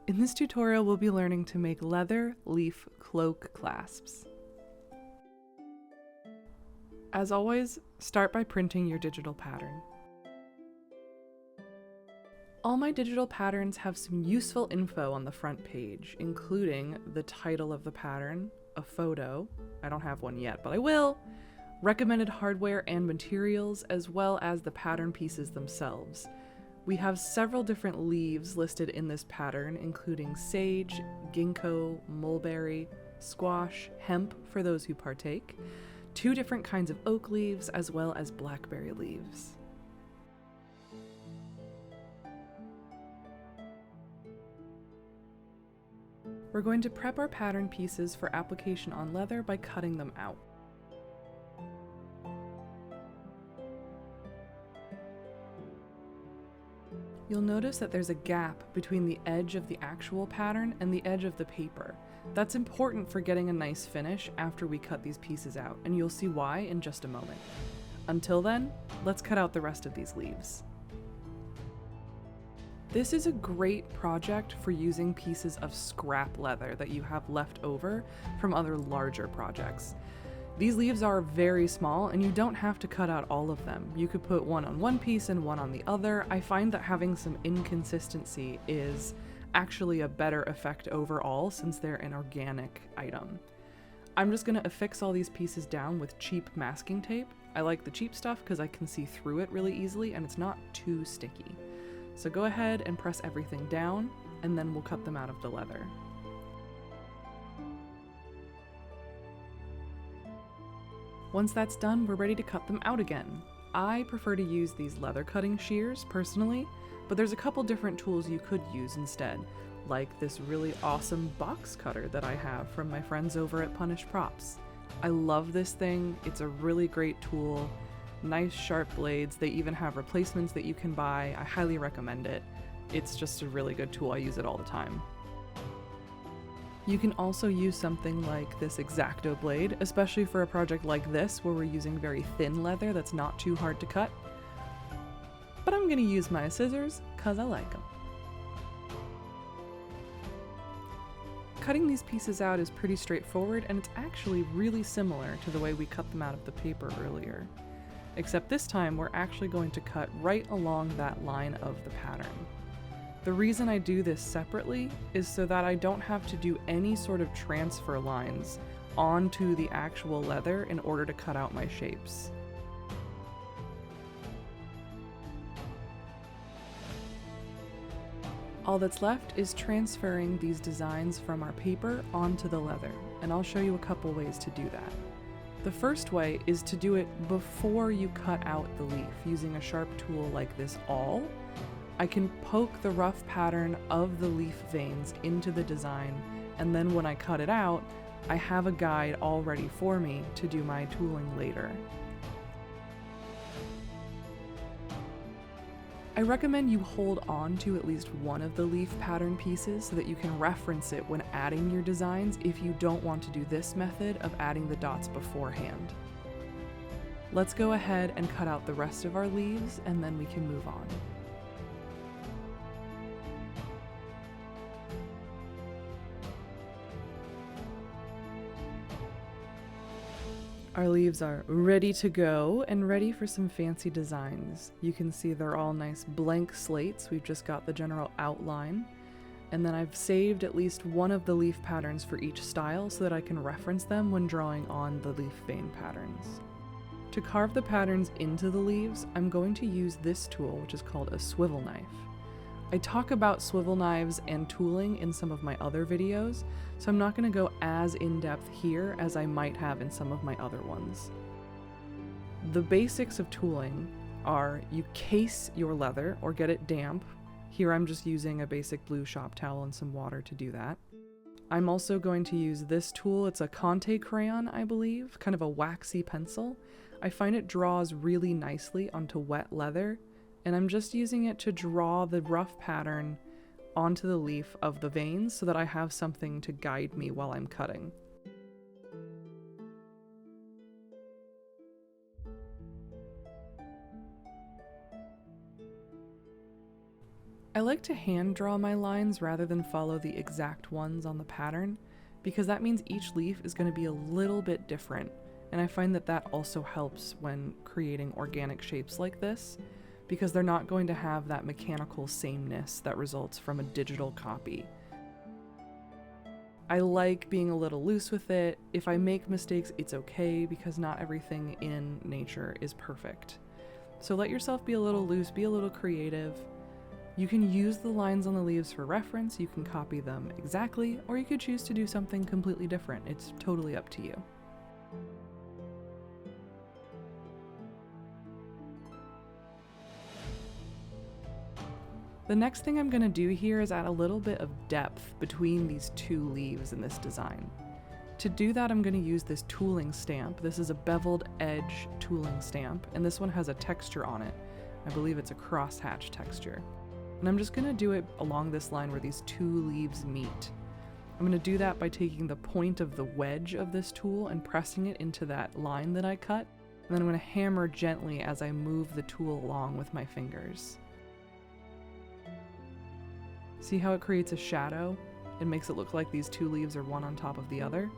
In this tutorial, we'll be learning to make leather leaf cloak clasps. As always, start by printing your digital pattern. All my digital patterns have some useful info on the front page, including the title of the pattern, a photo, I don't have one yet, but I will, recommended hardware and materials, as well as the pattern pieces themselves. We have several different leaves listed in this pattern, including sage, ginkgo, mulberry, squash, hemp for those who partake, 2 different kinds of oak leaves, as well as blackberry leaves. We're going to prep our pattern pieces for application on leather by cutting them out. You'll notice that there's a gap between the edge of the actual pattern and the edge of the paper. That's important for getting a nice finish after we cut these pieces out, and you'll see why in just a moment. Until then, let's cut out the rest of these leaves. This is a great project for using pieces of scrap leather that you have left over from other larger projects. These leaves are very small and you don't have to cut out all of them. You could put one on one piece and one on the other. I find that having some inconsistency is actually a better effect overall since they're an organic item. I'm just going to affix all these pieces down with cheap masking tape. I like the cheap stuff because I can see through it really easily and it's not too sticky. So go ahead and press everything down and then we'll cut them out of the leather. Once that's done, we're ready to cut them out again. I prefer to use these leather cutting shears personally, but there's a couple different tools you could use instead, like this really awesome box cutter that I have from my friends over at Punish Props. I love this thing, it's a really great tool, nice sharp blades, they even have replacements that you can buy, I highly recommend it. It's just a really good tool, I use it all the time. You can also use something like this X-Acto blade, especially for a project like this where we're using very thin leather that's not too hard to cut. But I'm gonna use my scissors because I like them. Cutting these pieces out is pretty straightforward and it's actually really similar to the way we cut them out of the paper earlier. Except this time we're actually going to cut right along that line of the pattern. The reason I do this separately is so that I don't have to do any sort of transfer lines onto the actual leather in order to cut out my shapes. All that's left is transferring these designs from our paper onto the leather, and I'll show you a couple ways to do that. The first way is to do it before you cut out the leaf using a sharp tool like this awl. I can poke the rough pattern of the leaf veins into the design, and then when I cut it out, I have a guide all ready for me to do my tooling later. I recommend you hold on to at least one of the leaf pattern pieces so that you can reference it when adding your designs if you don't want to do this method of adding the dots beforehand. Let's go ahead and cut out the rest of our leaves and then we can move on. Our leaves are ready to go and ready for some fancy designs. You can see they're all nice blank slates. We've just got the general outline. And then I've saved at least one of the leaf patterns for each style so that I can reference them when drawing on the leaf vein patterns. To carve the patterns into the leaves, I'm going to use this tool, which is called a swivel knife. I talk about swivel knives and tooling in some of my other videos, so I'm not going to go as in-depth here as I might have in some of my other ones. The basics of tooling are you case your leather or get it damp. Here I'm just using a basic blue shop towel and some water to do that. I'm also going to use this tool. It's a Conte crayon, I believe, kind of a waxy pencil. I find it draws really nicely onto wet leather, and I'm just using it to draw the rough pattern onto the leaf of the veins so that I have something to guide me while I'm cutting. I like to hand draw my lines rather than follow the exact ones on the pattern, because that means each leaf is going to be a little bit different, and I find that that also helps when creating organic shapes like this, because they're not going to have that mechanical sameness that results from a digital copy. I like being a little loose with it. If I make mistakes, it's okay, because not everything in nature is perfect. So let yourself be a little loose, be a little creative. You can use the lines on the leaves for reference, you can copy them exactly, or you could choose to do something completely different. It's totally up to you. The next thing I'm going to do here is add a little bit of depth between these two leaves in this design. To do that, I'm going to use this tooling stamp. This is a beveled edge tooling stamp, and this one has a texture on it. I believe it's a crosshatch texture. And I'm just going to do it along this line where these two leaves meet. I'm going to do that by taking the point of the wedge of this tool and pressing it into that line that I cut, and then I'm going to hammer gently as I move the tool along with my fingers. See how it creates a shadow? It makes it look like these two leaves are one on top of the other.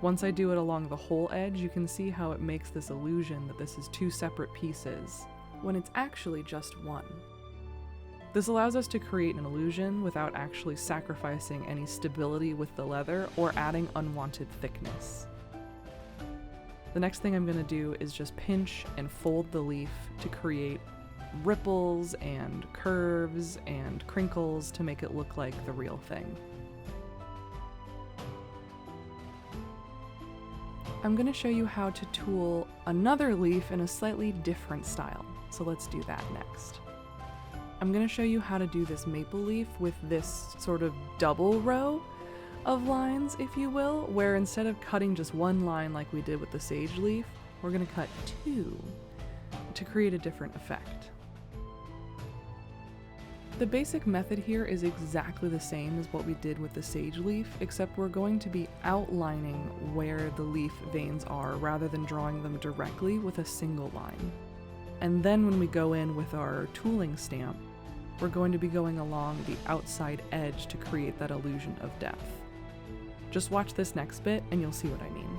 Once I do it along the whole edge, you can see how it makes this illusion that this is two separate pieces, when it's actually just one. This allows us to create an illusion without actually sacrificing any stability with the leather or adding unwanted thickness. The next thing I'm going to do is just pinch and fold the leaf to create ripples and curves and crinkles to make it look like the real thing. I'm going to show you how to tool another leaf in a slightly different style, so let's do that next. I'm going to show you how to do this maple leaf with this sort of double row of lines, if you will, where instead of cutting just one line like we did with the sage leaf, we're going to cut two to create a different effect. The basic method here is exactly the same as what we did with the sage leaf, except we're going to be outlining where the leaf veins are rather than drawing them directly with a single line. And then when we go in with our tooling stamp, we're going to be going along the outside edge to create that illusion of depth. Just watch this next bit and you'll see what I mean.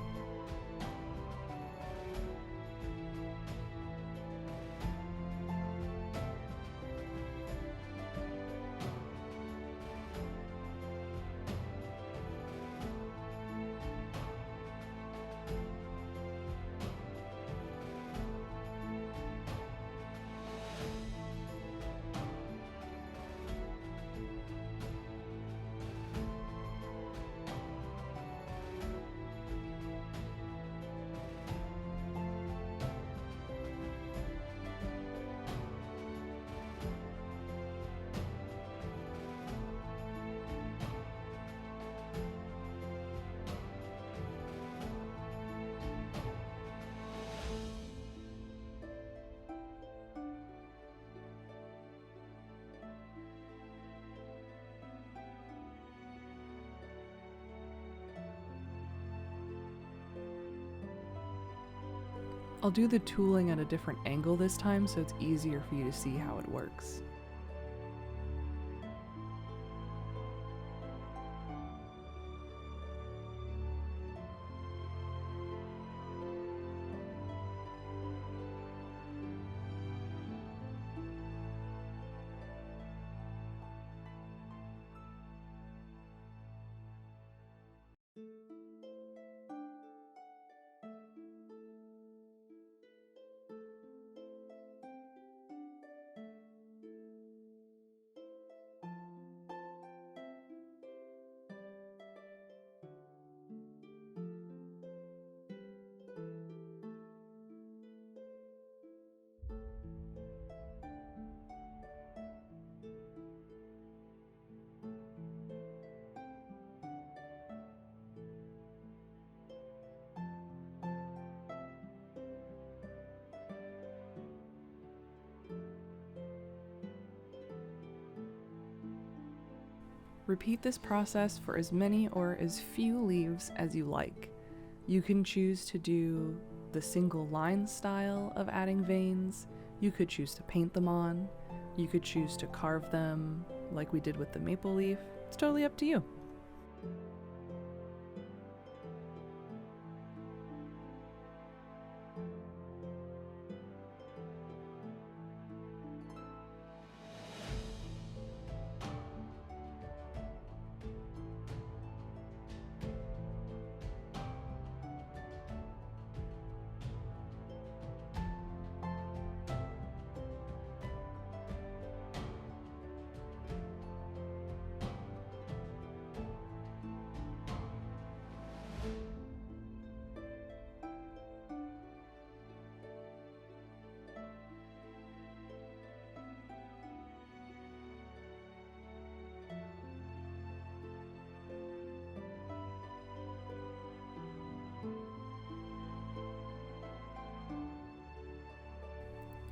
I'll do the tooling at a different angle this time so it's easier for you to see how it works. Repeat this process for as many or as few leaves as you like. You can choose to do the single line style of adding veins, you could choose to paint them on, You could choose to carve them like we did with the maple leaf. It's totally up to you.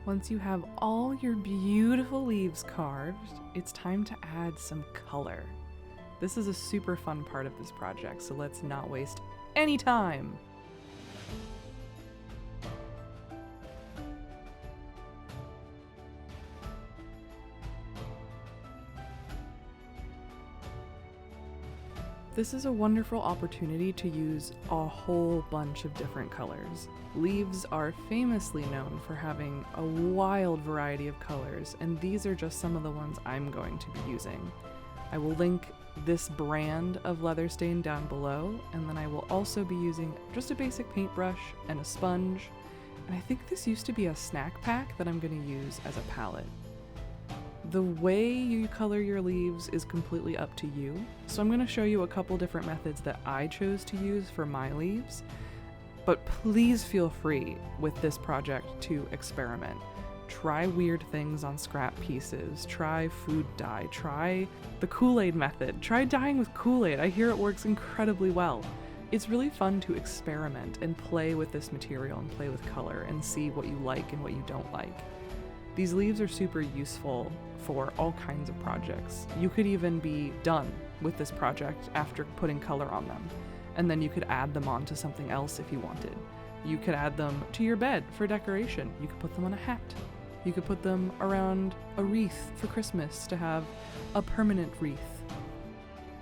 Once you have all your beautiful leaves carved, it's time to add some color. This is a super fun part of this project, so let's not waste any time. This is a wonderful opportunity to use a whole bunch of different colors. Leaves are famously known for having a wild variety of colors, and these are just some of the ones I'm going to be using. I will link this brand of leather stain down below, and then I will also be using just a basic paintbrush and a sponge, and I think this used to be a snack pack that I'm going to use as a palette. The way you color your leaves is completely up to you, so I'm going to show you a couple different methods that I chose to use for my leaves, but please feel free with this project to experiment. Try weird things on scrap pieces, try food dye, try the Kool-Aid method, try dyeing with Kool-Aid. I hear it works incredibly well. It's really fun to experiment and play with this material and play with color and see what you like and what you don't like. These leaves are super useful for all kinds of projects. You could even be done with this project after putting color on them, and then you could add them on to something else if you wanted. You could add them to your bed for decoration. You could put them on a hat. You could put them around a wreath for Christmas to have a permanent wreath.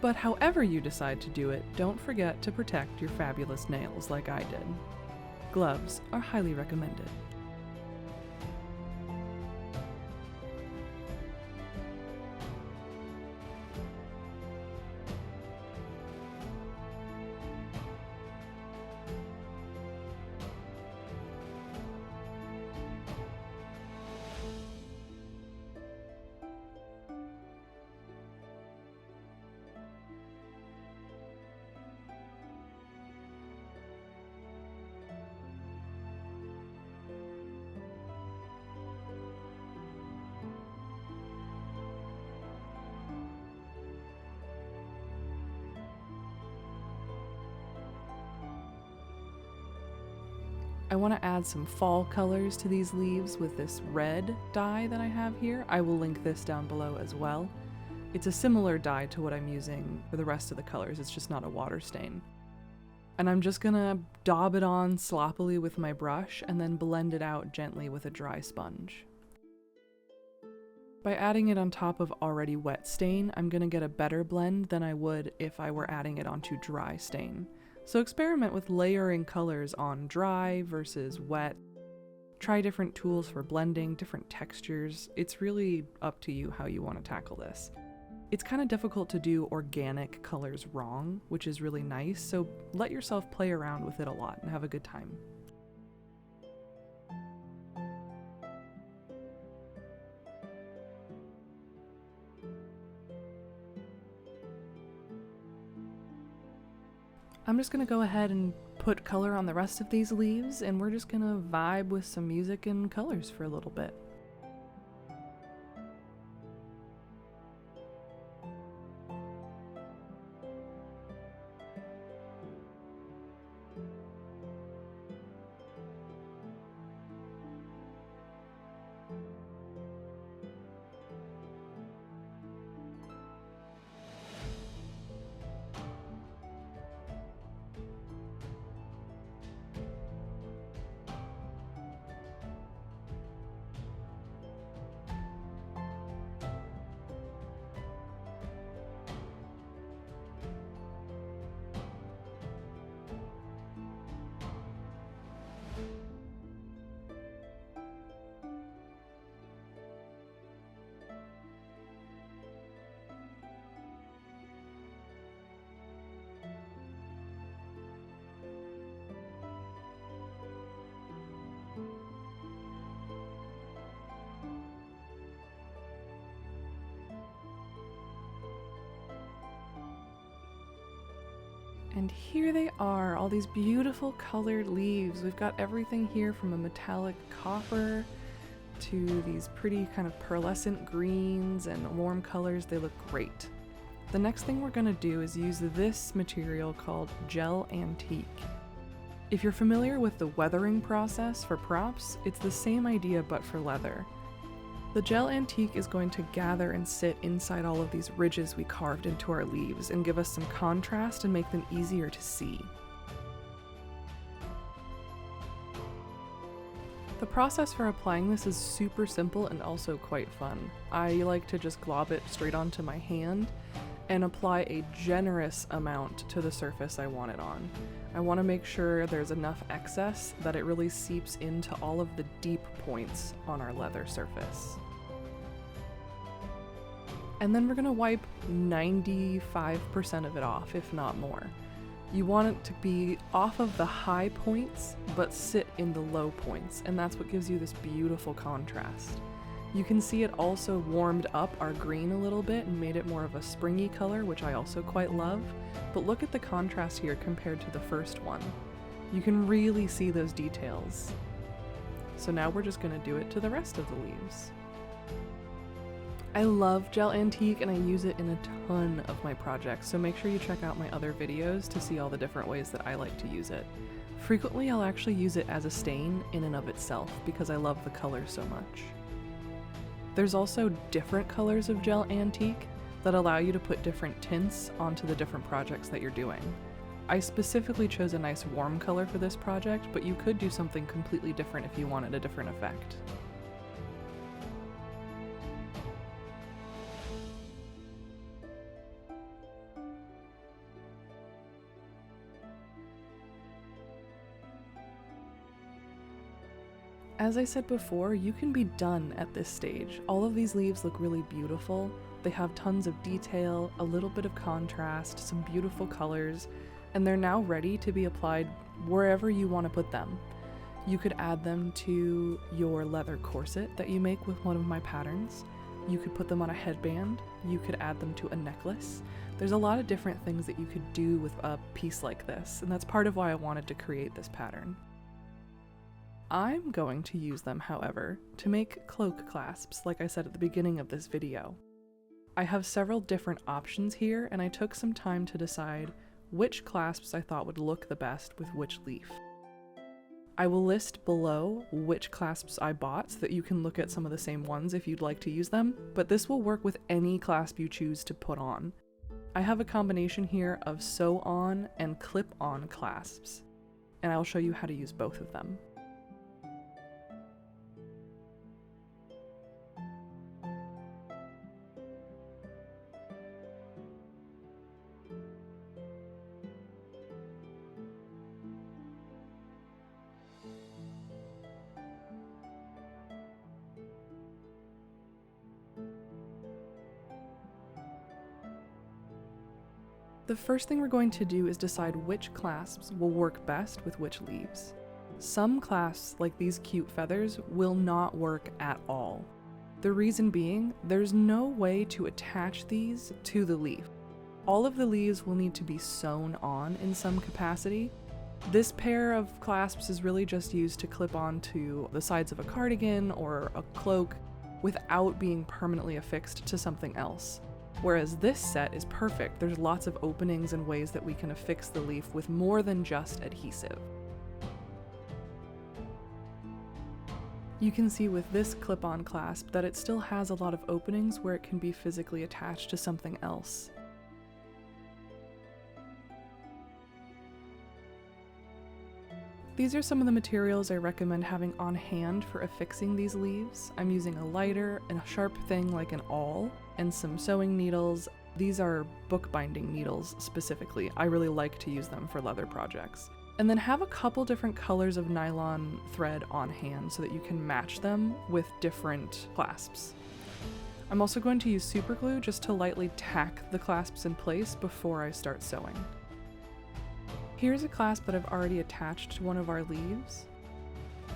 But however you decide to do it, don't forget to protect your fabulous nails like I did. Gloves are highly recommended. I want to add some fall colors to these leaves with this red dye that I have here. I will link this down below as well. It's a similar dye to what I'm using for the rest of the colors, it's just not a water stain. And I'm just gonna daub it on sloppily with my brush and then blend it out gently with a dry sponge. By adding it on top of already wet stain, I'm gonna get a better blend than I would if I were adding it onto dry stain. So experiment with layering colors on dry versus wet. Try different tools for blending, different textures. It's really up to you how you want to tackle this. It's kind of difficult to do organic colors wrong, which is really nice, so let yourself play around with it a lot and have a good time. I'm just gonna go ahead and put color on the rest of these leaves, and we're just gonna vibe with some music and colors for a little bit. And here they are, all these beautiful colored leaves. We've got everything here from a metallic copper to these pretty kind of pearlescent greens and warm colors. They look great. The next thing we're gonna do is use this material called Gel Antique. If you're familiar with the weathering process for props, it's the same idea but for leather. The Gel Antique is going to gather and sit inside all of these ridges we carved into our leaves and give us some contrast and make them easier to see. The process for applying this is super simple and also quite fun. I like to just glob it straight onto my hand and apply a generous amount to the surface I want it on. I want to make sure there's enough excess that it really seeps into all of the deep points on our leather surface. And then we're going to wipe 95% of it off, if not more. You want it to be off of the high points, but sit in the low points, and that's what gives you this beautiful contrast. You can see it also warmed up our green a little bit and made it more of a springy color, which I also quite love, but look at the contrast here compared to the first one. You can really see those details. So now we're just going to do it to the rest of the leaves. I love Gel Antique and I use it in a ton of my projects, so make sure you check out my other videos to see all the different ways that I like to use it. Frequently I'll actually use it as a stain in and of itself because I love the color so much. There's also different colors of Gel Antique that allow you to put different tints onto the different projects that you're doing. I specifically chose a nice warm color for this project, but you could do something completely different if you wanted a different effect. As I said before, you can be done at this stage. All of these leaves look really beautiful. They have tons of detail, a little bit of contrast, some beautiful colors, and they're now ready to be applied wherever you want to put them. You could add them to your leather corset that you make with one of my patterns. You could put them on a headband. You could add them to a necklace. There's a lot of different things that you could do with a piece like this, and that's part of why I wanted to create this pattern. I'm going to use them, however, to make cloak clasps, like I said at the beginning of this video. I have several different options here, and I took some time to decide which clasps I thought would look the best with which leaf. I will list below which clasps I bought so that you can look at some of the same ones if you'd like to use them, but this will work with any clasp you choose to put on. I have a combination here of sew-on and clip-on clasps, and I'll show you how to use both of them. The first thing we're going to do is decide which clasps will work best with which leaves. Some clasps, like these cute feathers, will not work at all. The reason being, there's no way to attach these to the leaf. All of the leaves will need to be sewn on in some capacity. This pair of clasps is really just used to clip onto the sides of a cardigan or a cloak without being permanently affixed to something else. Whereas this set is perfect. There's lots of openings and ways that we can affix the leaf with more than just adhesive. You can see with this clip-on clasp that it still has a lot of openings where it can be physically attached to something else. These are some of the materials I recommend having on hand for affixing these leaves. I'm using a lighter and a sharp thing like an awl, and some sewing needles. These are bookbinding needles specifically. I really like to use them for leather projects. And then have a couple different colors of nylon thread on hand so that you can match them with different clasps. I'm also going to use super glue just to lightly tack the clasps in place before I start sewing. Here's a clasp that I've already attached to one of our leaves.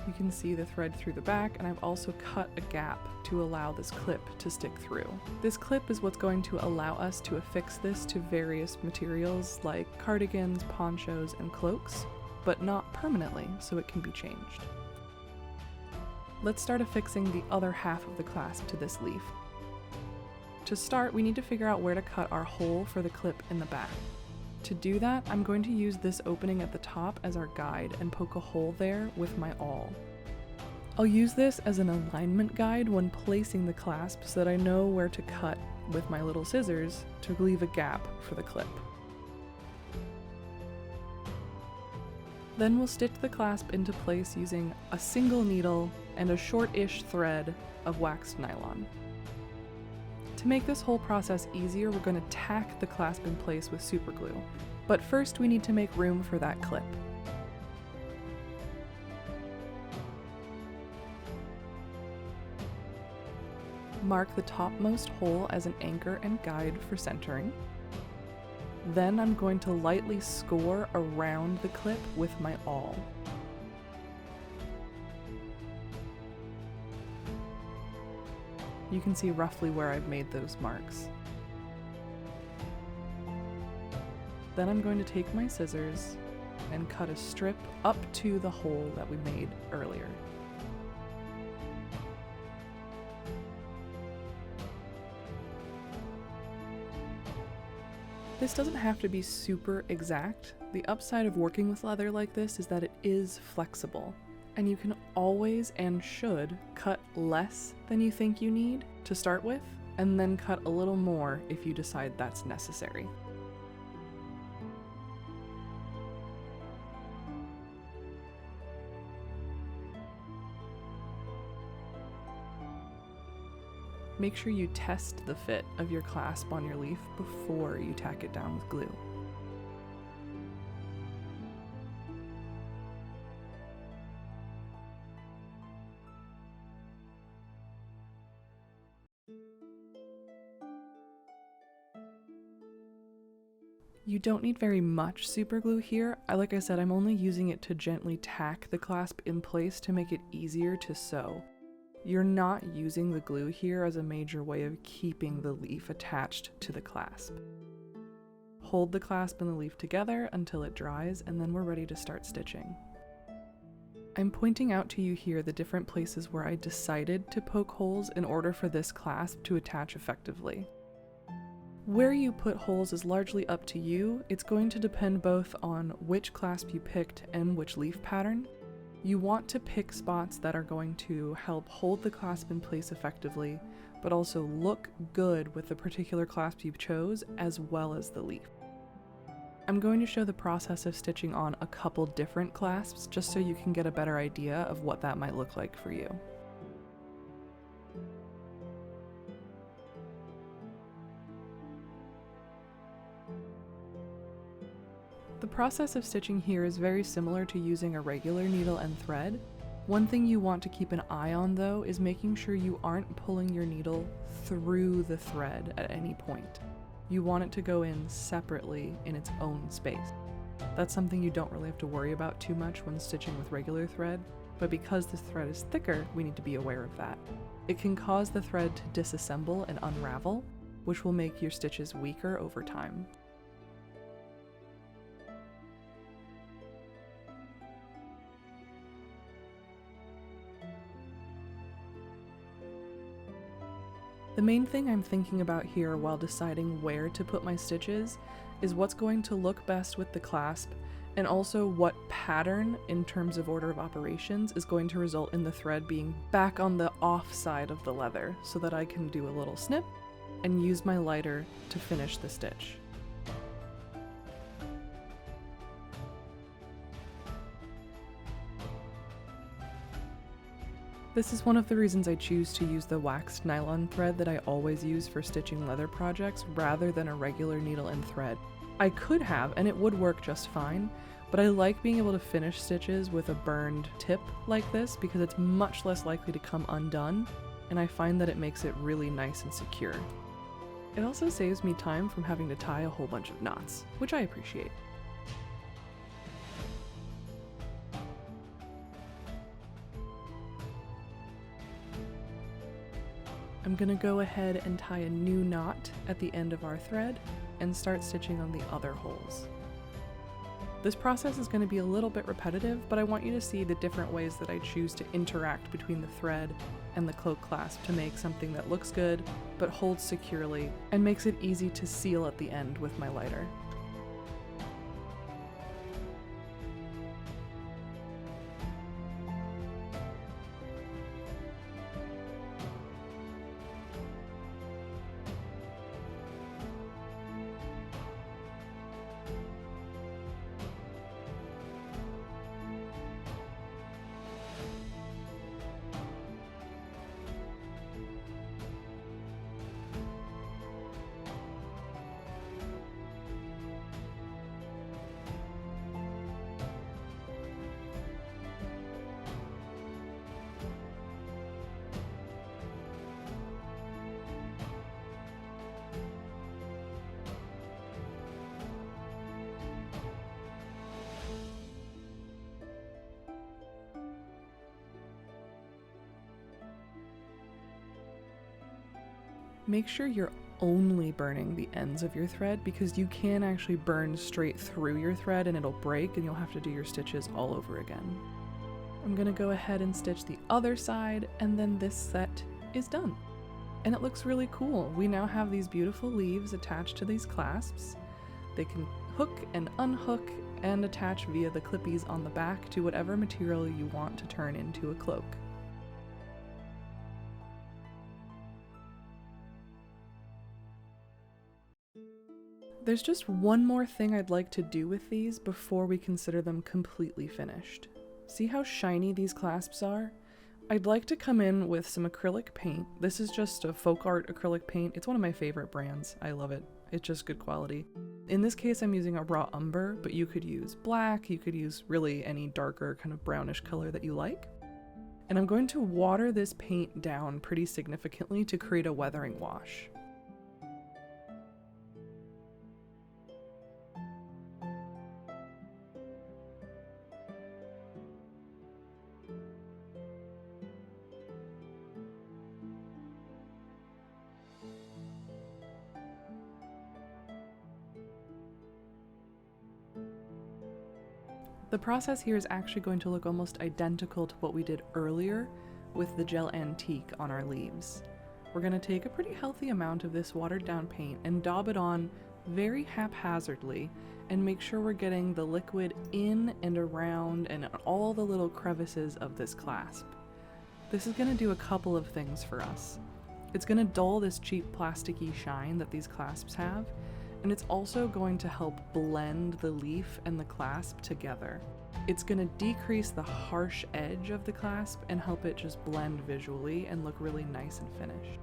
You can see the thread through the back, and I've also cut a gap to allow this clip to stick through. This clip is what's going to allow us to affix this to various materials like cardigans, ponchos, and cloaks, but not permanently, so it can be changed. Let's start affixing the other half of the clasp to this leaf. To start, we need to figure out where to cut our hole for the clip in the back. To do that, I'm going to use this opening at the top as our guide and poke a hole there with my awl. I'll use this as an alignment guide when placing the clasp so that I know where to cut with my little scissors to leave a gap for the clip. Then we'll stitch the clasp into place using a single needle and a short-ish thread of waxed nylon. To make this whole process easier, we're going to tack the clasp in place with super glue, but first we need to make room for that clip. Mark the topmost hole as an anchor and guide for centering. Then I'm going to lightly score around the clip with my awl. You can see roughly where I've made those marks. Then I'm going to take my scissors and cut a strip up to the hole that we made earlier. This doesn't have to be super exact. The upside of working with leather like this is that it is flexible, and you can always and should cut less than you think you need to start with, and then cut a little more if you decide that's necessary. Make sure you test the fit of your clasp on your leaf before you tack it down with glue. You don't need very much super glue here. Like I said, I'm only using it to gently tack the clasp in place to make it easier to sew. You're not using the glue here as a major way of keeping the leaf attached to the clasp. Hold the clasp and the leaf together until it dries, and then we're ready to start stitching. I'm pointing out to you here the different places where I decided to poke holes in order for this clasp to attach effectively. Where you put holes is largely up to you. It's going to depend both on which clasp you picked and which leaf pattern. You want to pick spots that are going to help hold the clasp in place effectively, but also look good with the particular clasp you chose as well as the leaf. I'm going to show the process of stitching on a couple different clasps just so you can get a better idea of what that might look like for you. The process of stitching here is very similar to using a regular needle and thread. One thing you want to keep an eye on though is making sure you aren't pulling your needle through the thread at any point. You want it to go in separately in its own space. That's something you don't really have to worry about too much when stitching with regular thread, but because this thread is thicker, we need to be aware of that. It can cause the thread to disassemble and unravel, which will make your stitches weaker over time. The main thing I'm thinking about here while deciding where to put my stitches is what's going to look best with the clasp, and also what pattern in terms of order of operations is going to result in the thread being back on the off side of the leather so that I can do a little snip and use my lighter to finish the stitch. This is one of the reasons I choose to use the waxed nylon thread that I always use for stitching leather projects rather than a regular needle and thread. I could have, and it would work just fine, but I like being able to finish stitches with a burned tip like this because it's much less likely to come undone, and I find that it makes it really nice and secure. It also saves me time from having to tie a whole bunch of knots, which I appreciate. I'm gonna go ahead and tie a new knot at the end of our thread and start stitching on the other holes. This process is going to be a little bit repetitive, but I want you to see the different ways that I choose to interact between the thread and the cloak clasp to make something that looks good, but holds securely, and makes it easy to seal at the end with my lighter. Make sure you're only burning the ends of your thread, because you can actually burn straight through your thread and it'll break and you'll have to do your stitches all over again. I'm gonna go ahead and stitch the other side, and then this set is done. And it looks really cool. We now have these beautiful leaves attached to these clasps. They can hook and unhook and attach via the clippies on the back to whatever material you want to turn into a cloak. There's just one more thing I'd like to do with these before we consider them completely finished. See how shiny these clasps are? I'd like to come in with some acrylic paint. This is just a folk art acrylic paint. It's one of my favorite brands. I love it. It's just good quality. In this case, I'm using a raw umber, but you could use black, you could use really any darker kind of brownish color that you like. And I'm going to water this paint down pretty significantly to create a weathering wash. The process here is actually going to look almost identical to what we did earlier with the Gel Antique on our leaves. We're going to take a pretty healthy amount of this watered down paint and daub it on very haphazardly and make sure we're getting the liquid in and around and all the little crevices of this clasp. This is going to do a couple of things for us. It's going to dull this cheap plasticky shine that these clasps have, and it's also going to help blend the leaf and the clasp together. It's going to decrease the harsh edge of the clasp and help it just blend visually and look really nice and finished.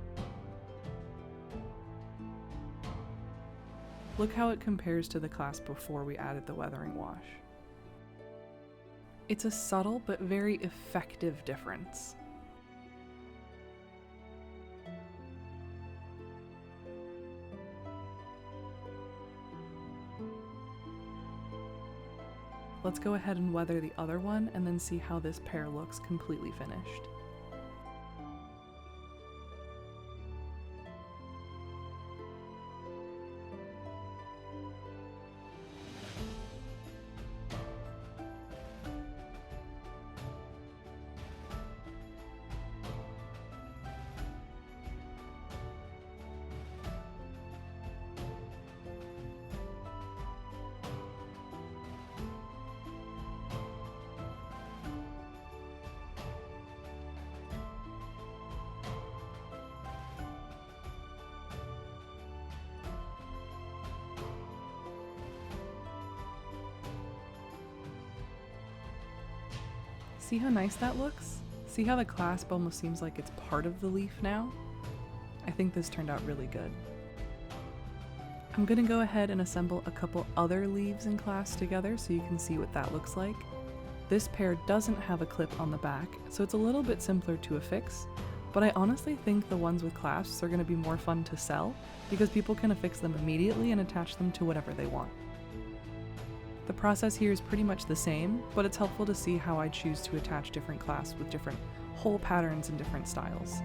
Look how it compares to the clasp before we added the weathering wash. It's a subtle but very effective difference. Let's go ahead and weather the other one and then see how this pair looks completely finished. See how nice that looks? See how the clasp almost seems like it's part of the leaf now? I think this turned out really good. I'm gonna go ahead and assemble a couple other leaves and clasps together so you can see what that looks like. This pair doesn't have a clip on the back, so it's a little bit simpler to affix, but I honestly think the ones with clasps are gonna be more fun to sell because people can affix them immediately and attach them to whatever they want. The process here is pretty much the same, but it's helpful to see how I choose to attach different clasps with different hole patterns and different styles.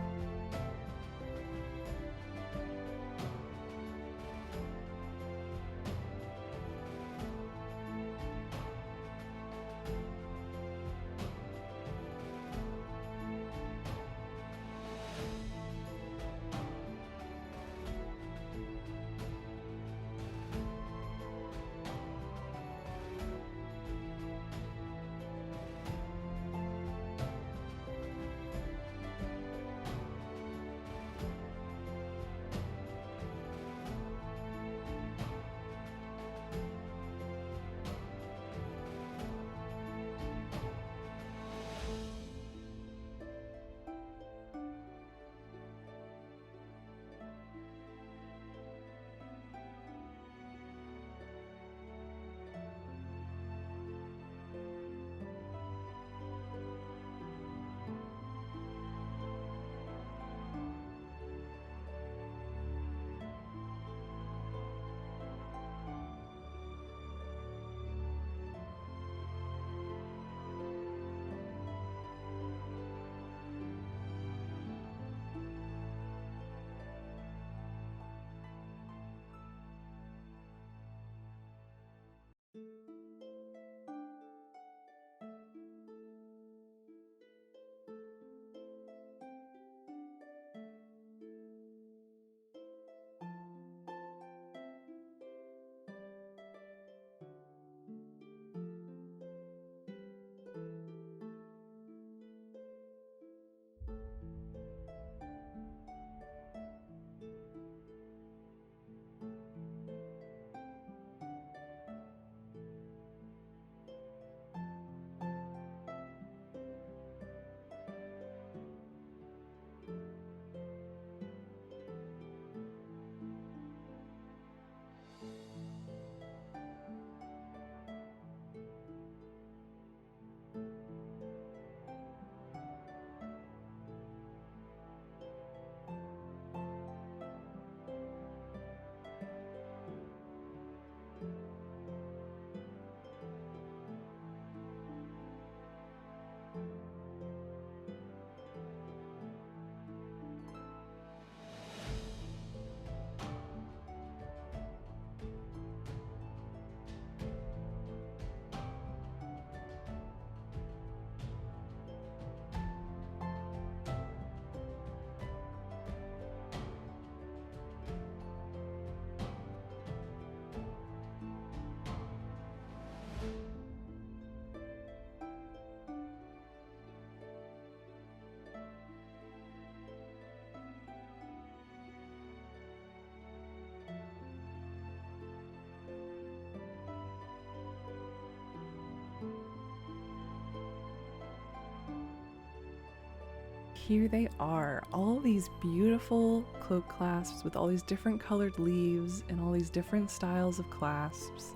here they are, all these beautiful cloak clasps with all these different colored leaves and all these different styles of clasps.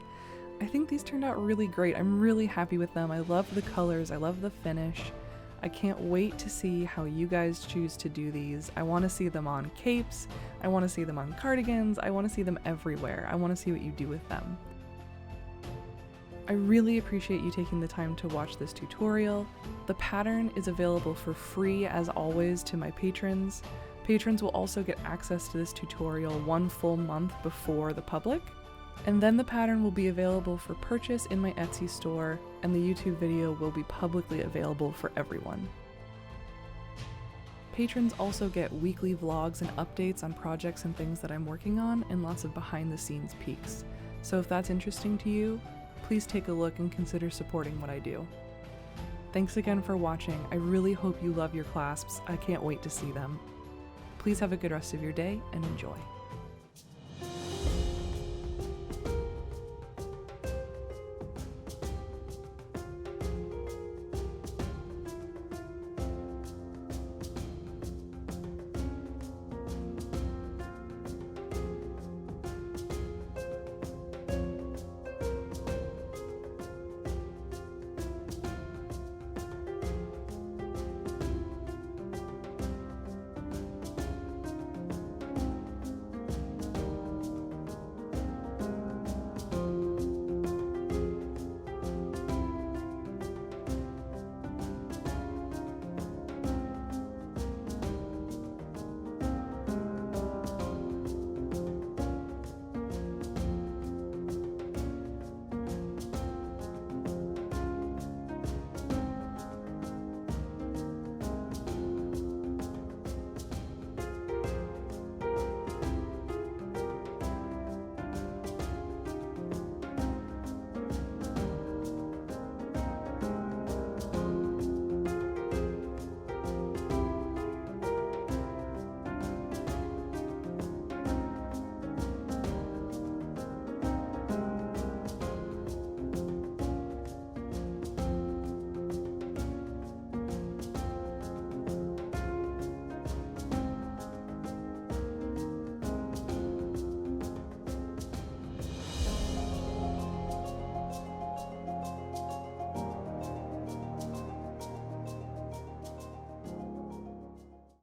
I think these turned out really great. I'm really happy with them. I love the colors, I love the finish. I can't wait to see how you guys choose to do these. I want to see them on capes, I want to see them on cardigans, I want to see them everywhere. I want to see what you do with them. I really appreciate you taking the time to watch this tutorial. The pattern is available for free as always to my patrons. Patrons will also get access to this tutorial 1 full month before the public. And then the pattern will be available for purchase in my Etsy store, and the YouTube video will be publicly available for everyone. Patrons also get weekly vlogs and updates on projects and things that I'm working on, and lots of behind the scenes peeks. So if that's interesting to you, please take a look and consider supporting what I do. Thanks again for watching. I really hope you love your clasps. I can't wait to see them. Please have a good rest of your day and enjoy.